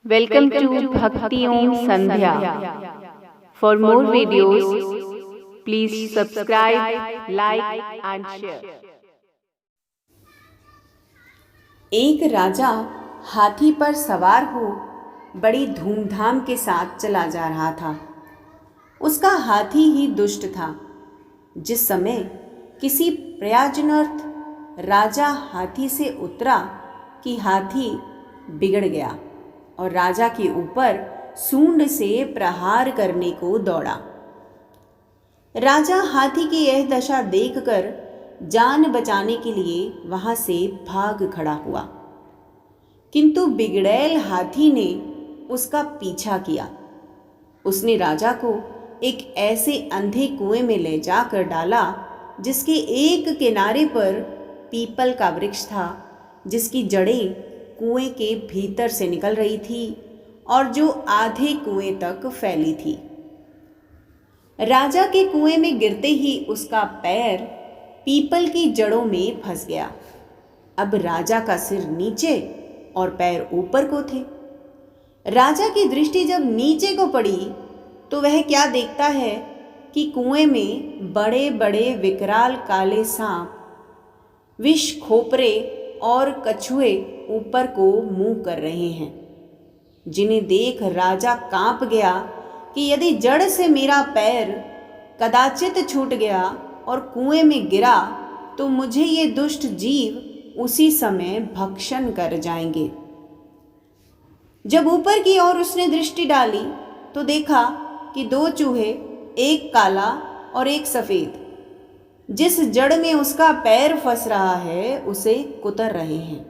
Welcome to Bhakti Om Sandhya. For more videos, please subscribe, like and share. एक राजा हाथी पर सवार हो बड़ी धूमधाम के साथ चला जा रहा था। उसका हाथी ही दुष्ट था। जिस समय किसी प्रयोजनार्थ राजा हाथी से उतरा कि हाथी बिगड़ गया और राजा के ऊपर सूंड से प्रहार करने को दौड़ा। राजा हाथी की यह दशा देखकर जान बचाने के लिए वहां से भाग खड़ा हुआ, किंतु बिगड़ैल हाथी ने उसका पीछा किया। उसने राजा को एक ऐसे अंधे कुएं में ले जाकर डाला जिसके एक किनारे पर पीपल का वृक्ष था, जिसकी जड़ें कुएं के भीतर से निकल रही थी और जो आधे कुएं तक फैली थी। राजा के कुएं में गिरते ही उसका पैर पीपल की जड़ों में फंस गया। अब राजा का सिर नीचे और पैर ऊपर को थे। राजा की दृष्टि जब नीचे को पड़ी तो वह क्या देखता है कि कुएं में बड़े बड़े विकराल काले सांप, विष खोपरे और कछुए ऊपर को मुंह कर रहे हैं, जिन्हें देख राजा कांप गया कि यदि जड़ से मेरा पैर कदाचित छूट गया और कुएं में गिरा तो मुझे ये दुष्ट जीव उसी समय भक्षण कर जाएंगे। जब ऊपर की ओर उसने दृष्टि डाली तो देखा कि दो चूहे, एक काला और एक सफेद, जिस जड़ में उसका पैर फंस रहा है उसे कुतर रहे हैं।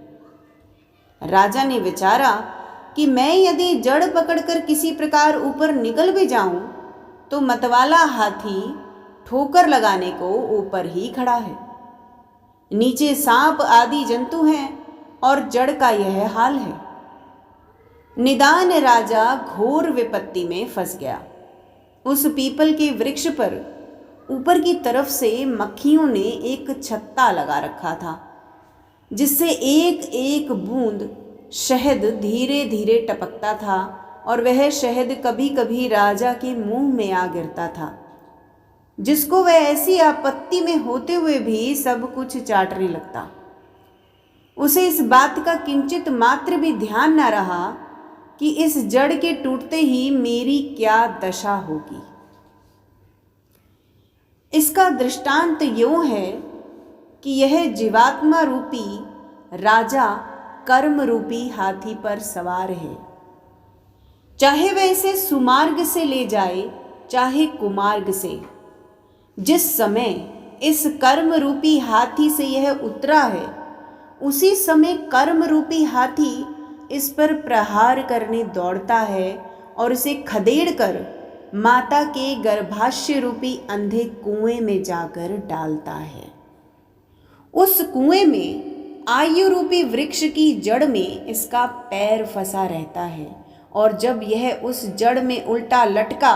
राजा ने विचारा कि मैं यदि जड़ पकड़कर किसी प्रकार ऊपर निकल भी जाऊं तो मतवाला हाथी ठोकर लगाने को ऊपर ही खड़ा है। नीचे सांप आदि जंतु हैं और जड़ का यह हाल है। निदान राजा घोर विपत्ति में फंस गया। उस पीपल के वृक्ष पर ऊपर की तरफ से मक्खियों ने एक छत्ता लगा रखा था, जिससे एक एक बूंद शहद धीरे धीरे टपकता था और वह शहद कभी कभी राजा के मुंह में आ गिरता था, जिसको वह ऐसी आपत्ति में होते हुए भी सब कुछ चाटने लगता। उसे इस बात का किंचित मात्र भी ध्यान न रहा कि इस जड़ के टूटते ही मेरी क्या दशा होगी। इसका दृष्टांत यूं है कि यह जीवात्मा रूपी राजा कर्म रूपी हाथी पर सवार है। चाहे वह इसे सुमार्ग से ले जाए चाहे कुमार्ग से, जिस समय इस कर्म रूपी हाथी से यह उतरा है उसी समय कर्म रूपी हाथी इस पर प्रहार करने दौड़ता है और इसे खदेड़कर माता के गर्भाशय रूपी अंधे कुएं में जाकर डालता है। उस कुएं में आयु रूपी वृक्ष की जड़ में इसका पैर फंसा रहता है और जब यह उस जड़ में उल्टा लटका,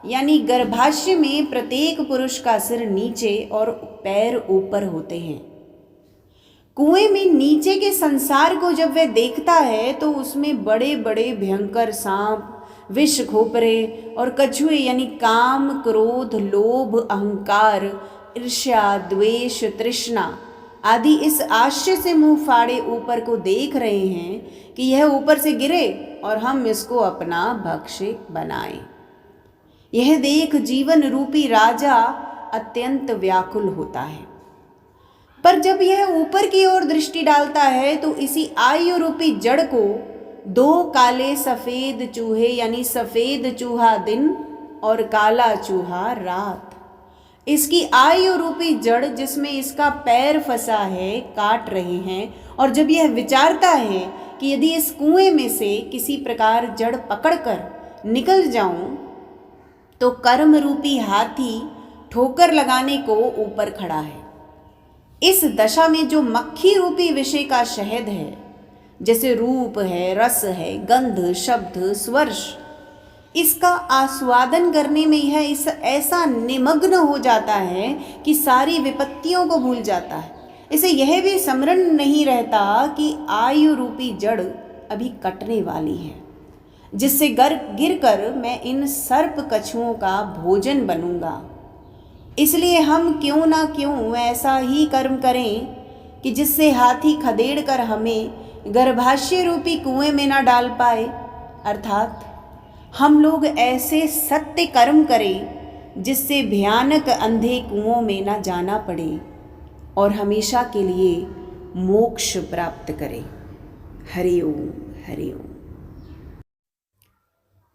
यानी गर्भाशय में प्रत्येक पुरुष का सिर नीचे और पैर ऊपर होते हैं। कुएं में नीचे के संसार को जब वह देखता है तो उसमें बड़े बड़े भयंकर सांप, विष खोपरे और कछुए यानी काम, क्रोध, लोभ, अहंकार, ईर्ष्या, द्वेष, तृष्णा आदि इस आश्चर्य से मुंह फाड़े ऊपर को देख रहे हैं कि यह ऊपर से गिरे और हम इसको अपना भक्ष्य बनाएं। यह देख जीवन रूपी राजा अत्यंत व्याकुल होता है, पर जब यह ऊपर की ओर दृष्टि डालता है तो इसी आयु रूपी जड़ को दो काले सफेद चूहे यानी सफेद चूहा दिन और काला चूहा रात, इसकी आयु रूपी जड़ जिसमें इसका पैर फंसा है काट रहे हैं। और जब यह विचारता है कि यदि इस कुएं में से किसी प्रकार जड़ पकड़कर निकल जाऊं तो कर्म रूपी हाथी ठोकर लगाने को ऊपर खड़ा है। इस दशा में जो मक्खी रूपी विषय का शहद है, जैसे रूप है, रस है, गंध, शब्द, स्पर्श, इसका आस्वादन करने में यह इस ऐसा निमग्न हो जाता है कि सारी विपत्तियों को भूल जाता है। इसे यह भी स्मरण नहीं रहता कि आयु रूपी जड़ अभी कटने वाली है। जिससे गिर कर मैं इन सर्प कछुओं का भोजन बनूंगा। इसलिए हम क्यों ना क्यों ऐसा ही कर्म करें कि जिससे हाथी खदेड़ कर हमें गर्भाशय रूपी कुएं में ना डाल पाए। अर्थात हम लोग ऐसे सत्य कर्म करें जिससे भयानक अंधे कुओं में ना जाना पड़े और हमेशा के लिए मोक्ष प्राप्त करें। हरि ओम, हरि ओम।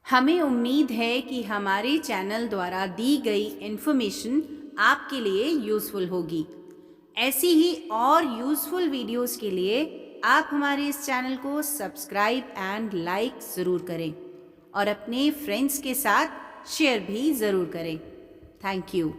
हमें उम्मीद है कि हमारे चैनल द्वारा दी गई इन्फॉर्मेशन आपके लिए यूज़फुल होगी। ऐसी ही और यूज़फुल वीडियोस के लिए आप हमारे इस चैनल को सब्सक्राइब एंड लाइक ज़रूर करें और अपने फ्रेंड्स के साथ शेयर भी ज़रूर करें। Thank you.